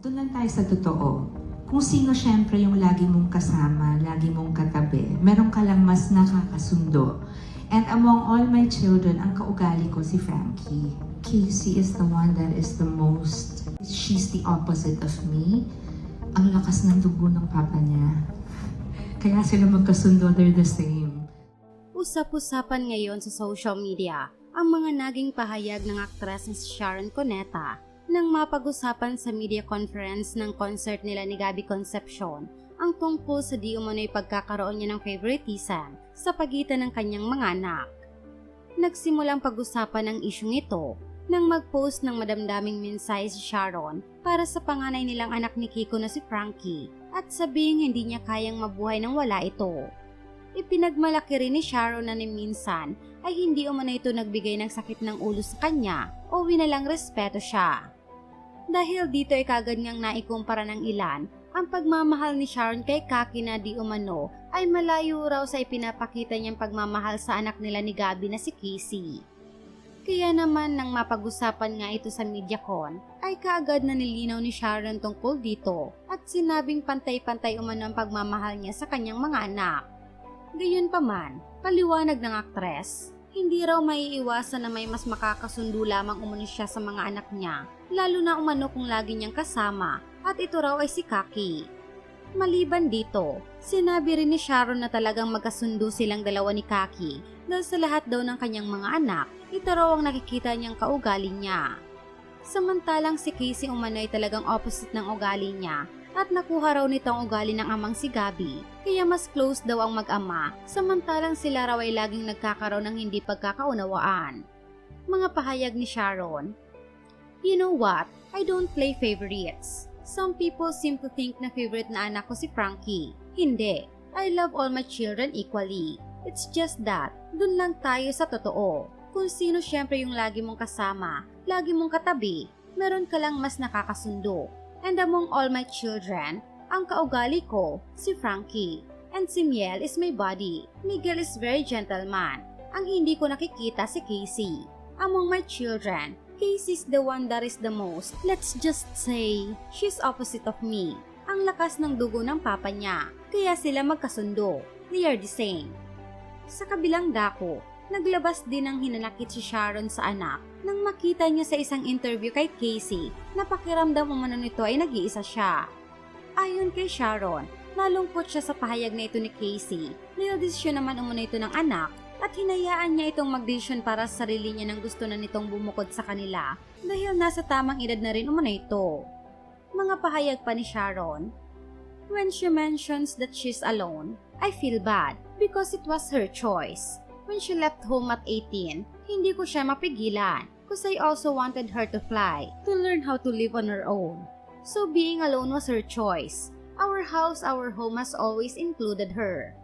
Doon lang tayo sa totoo. Kung sino syempre yung lagi mong kasama, lagi mong katabi, meron ka lang mas nakakasundo. And among all my children, ang kaugali ko si Frankie. Casey is the one that is the most, she's the opposite of me. Ang lakas ng dugo ng papa niya. Kaya sila magkasundo, they're the same. Usap-usapan ngayon sa social media ang mga naging pahayag ng aktres na si Sharon Cuneta nang mapag-usapan sa media conference ng concert nila ni Gabby Concepcion ang tungkol sa di umano'y pagkakaroon niya ng favoritism sa pagitan ng kanyang mga anak. Nagsimulang pag-usapan ang isyong ito nang mag-post ng madamdaming mensahe si Sharon para sa panganay nilang anak ni Kiko na si Frankie at sabihing hindi niya kayang mabuhay nang wala ito. Ipinagmalaki rin ni Sharon na ni minsan ay hindi umano ito nagbigay ng sakit ng ulo sa kanya o winalang respeto siya. Dahil dito ay kagad niyang naikumpara ng ilan ang pagmamahal ni Sharon kay Kaki na di umano ay malayo raw sa ipinapakita niyang pagmamahal sa anak nila ni Gabby na si Casey. Kaya naman nang mapag-usapan nga ito sa MediaCon ay kaagad na nilinaw ni Sharon tungkol dito at sinabing pantay-pantay umano ang pagmamahal niya sa kanyang mga anak. Gayunpaman, paliwanag ng aktres, hindi raw maiiwasan na may mas makakasundo lamang umano siya sa mga anak niya, lalo na umano kung lagi niyang kasama at ito raw ay si Kaki. Maliban dito, sinabi rin ni Sharon na talagang magkasundo silang dalawa ni Kaki dahil sa lahat daw ng kanyang mga anak, ito raw ang nakikita niyang kaugali niya. Samantalang si Casey umano ay talagang opposite ng ugali niya at nakuha raw nitong ugali ng amang si Gabby, kaya mas close daw ang mag-ama, samantalang sila raw ay laging nagkakaroon ng hindi pagkakaunawaan. Mga pahayag ni Sharon, "You know what? I don't play favorites. Some people seem to think na favorite na anak ko si Frankie. Hindi. I love all my children equally. It's just that, dun lang tayo sa totoo. Kung sino syempre yung lagi mong kasama, lagi mong katabi, meron ka lang mas nakakasundo. And among all my children, ang kaugali ko, si Frankie. And si Miel is my buddy. Miguel is very gentleman. Ang hindi ko nakikita si Casey. Among my children, Casey's the one that is the most, let's just say, she's opposite of me. Ang lakas ng dugo ng papa niya, kaya sila magkasundo. They are the same." Sa kabilang dako, naglabas din ng hinanakit si Sharon sa anak nang makita niya sa isang interview kay Casey na pakiramdam umano nito ay nag-iisa siya. Ayon kay Sharon, nalungkot siya sa pahayag na ito ni Casey dahil desisyon naman umano ito ng anak at hinayaan niya itong magdesisyon para sa sarili niya nang gusto na nitong bumukod sa kanila dahil nasa tamang edad na rin umano ito. Mga pahayag pa ni Sharon, "When she mentions that she's alone, I feel bad because it was her choice. When she left home at 18, hindi ko siya mapigilan because I also wanted her to fly, to learn how to live on her own. So being alone was her choice. Our house, our home has always included her.